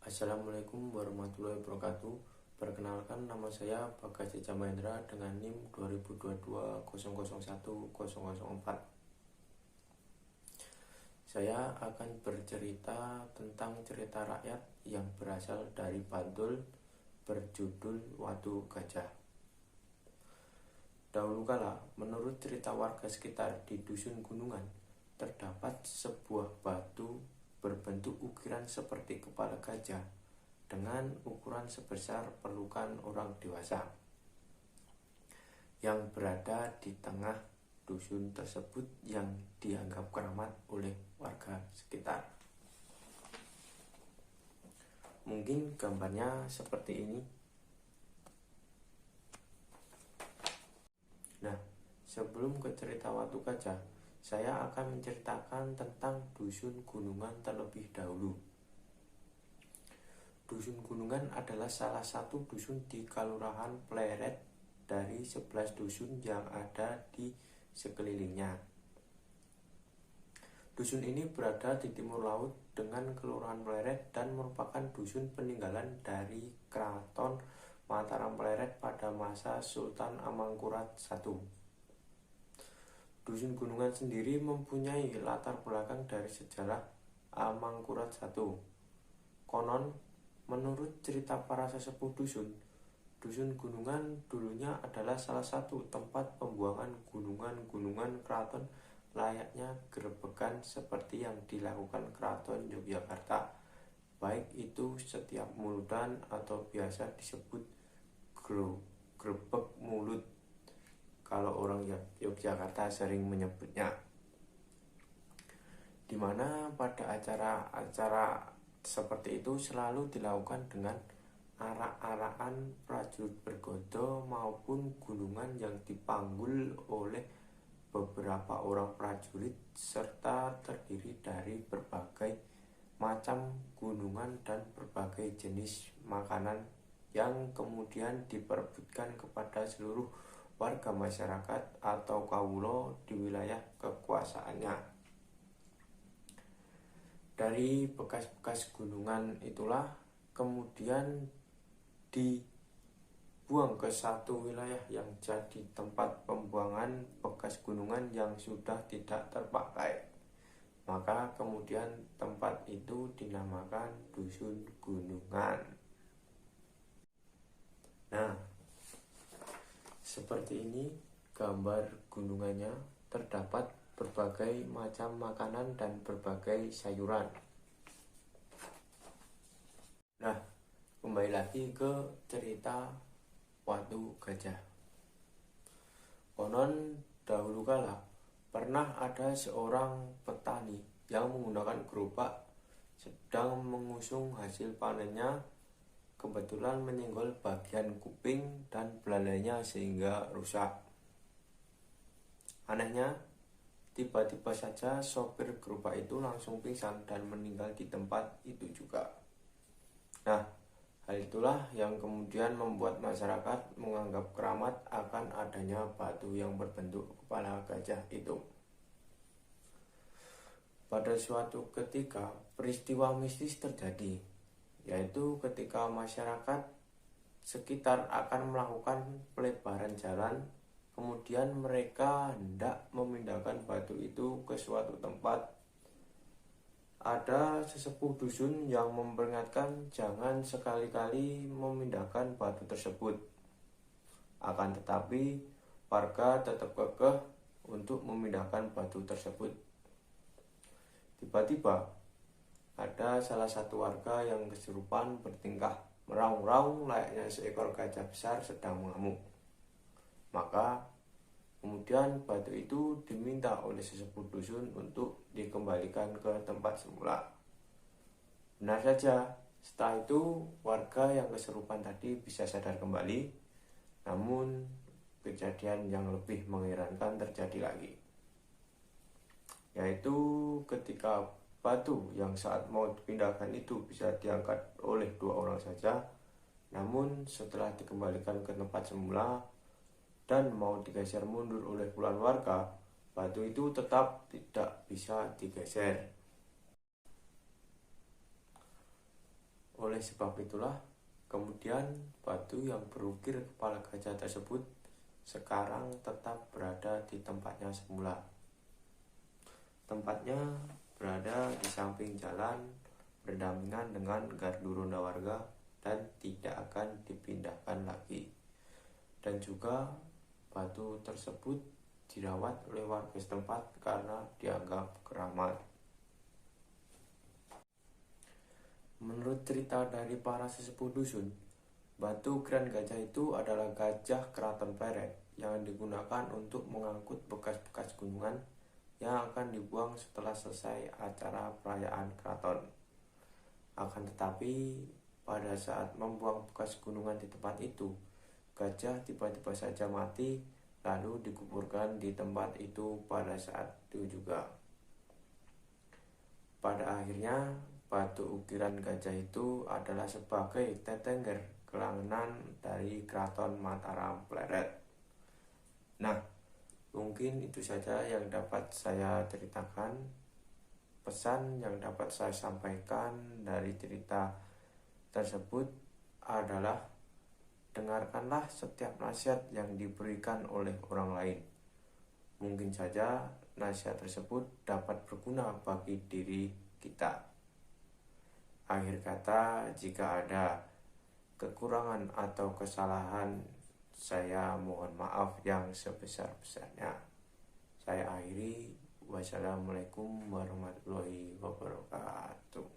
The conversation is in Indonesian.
Assalamualaikum warahmatullahi wabarakatuh. Perkenalkan, nama saya Bagas Eja Mahendra dengan NIM 2022001004. Saya akan bercerita tentang cerita rakyat yang berasal dari Bantul berjudul Watu Gajah. Dahulu kala, menurut cerita warga sekitar di Dusun Gunungan, terdapat sebuah batu berbentuk ukiran seperti kepala gajah dengan ukuran sebesar pelukan orang dewasa yang berada di tengah dusun tersebut yang dianggap keramat oleh warga sekitar. Mungkin gambarnya seperti ini. Nah, sebelum ke cerita Watu Gajah, saya akan menceritakan tentang Dusun Gunungan terlebih dahulu. Dusun Gunungan adalah salah satu dusun di Kelurahan Pleret dari 11 dusun yang ada di sekelilingnya. Dusun ini berada di timur laut dengan Kelurahan Pleret dan merupakan dusun peninggalan dari Keraton Mataram Pleret pada masa Sultan Amangkurat I. Dusun Gunungan sendiri mempunyai latar belakang dari sejarah Amangkurat I. Konon, menurut cerita para sesepuh dusun, Dusun Gunungan dulunya adalah salah satu tempat pembuangan gunungan-gunungan keraton layaknya gerebekan seperti yang dilakukan Keraton Yogyakarta, baik itu setiap mulutan atau biasa disebut grebek mulut kalau orang Yogyakarta sering menyebutnya, dimana pada acara-acara seperti itu selalu dilakukan dengan arak-arakan prajurit bergodo maupun gunungan yang dipanggul oleh beberapa orang prajurit serta terdiri dari berbagai macam gunungan dan berbagai jenis makanan yang kemudian diperebutkan kepada seluruh warga masyarakat atau kawula di wilayah kekuasaannya. Dari bekas-bekas gunungan itulah kemudian dibuang ke satu wilayah yang jadi tempat pembuangan bekas gunungan yang sudah tidak terpakai. Maka kemudian tempat itu dinamakan Dusun Gunungan. Nah, seperti ini gambar gunungannya, terdapat berbagai macam makanan dan berbagai sayuran. Nah, kembali lagi ke cerita Watu Gajah. Konon dahulu kala pernah ada seorang petani yang menggunakan gerobak sedang mengusung hasil panennya, kebetulan menyenggol bagian kuping dan belalainya sehingga rusak. Anehnya, tiba-tiba saja sopir gerobak itu langsung pingsan dan meninggal di tempat itu juga. Nah, hal itulah yang kemudian membuat masyarakat menganggap keramat akan adanya batu yang berbentuk kepala gajah itu. Pada suatu ketika, peristiwa mistis terjadi, yaitu ketika masyarakat sekitar akan melakukan pelebaran jalan, kemudian mereka hendak memindahkan batu itu ke suatu tempat. Ada sesepuh dusun yang memperingatkan jangan sekali-kali memindahkan batu tersebut. Akan tetapi, warga tetap kekeh untuk memindahkan batu tersebut. Tiba-tiba, ada salah satu warga yang kesurupan bertingkah meraung-raung layaknya seekor gajah besar sedang mengamuk. Maka kemudian batu itu diminta oleh sesepuh dusun untuk dikembalikan ke tempat semula. Benar saja, setelah itu warga yang kesurupan tadi bisa sadar kembali. Namun kejadian yang lebih mengherankan terjadi lagi, yaitu ketika batu yang saat mau dipindahkan itu bisa diangkat oleh 2 orang saja, namun setelah dikembalikan ke tempat semula dan mau digeser mundur oleh puluhan warga, batu itu tetap tidak bisa digeser. Oleh sebab itulah, kemudian batu yang berukir kepala gajah tersebut sekarang tetap berada di tempatnya semula. Tempatnya berada di samping jalan, berdampingan dengan gardu ronda warga dan tidak akan dipindahkan lagi. Dan juga batu tersebut dirawat oleh warga setempat karena dianggap keramat. Menurut cerita dari para sesepuh dusun, batu ukiran gajah itu adalah gajah keraton Pleret yang digunakan untuk mengangkut bekas-bekas gunungan yang akan dibuang setelah selesai acara perayaan keraton. Akan tetapi, pada saat membuang bekas gunungan di tempat itu, gajah tiba-tiba saja mati, lalu dikuburkan di tempat itu pada saat itu juga. Pada akhirnya, batu ukiran gajah itu adalah sebagai tetengger kelangenan dari Keraton Mataram Pleret. Nah, mungkin itu saja yang dapat saya ceritakan. Pesan yang dapat saya sampaikan dari cerita tersebut adalah dengarkanlah setiap nasihat yang diberikan oleh orang lain. Mungkin saja nasihat tersebut dapat berguna bagi diri kita. Akhir kata, jika ada kekurangan atau kesalahan, saya mohon maaf yang sebesar-besarnya. Saya akhiri. Wassalamualaikum warahmatullahi wabarakatuh.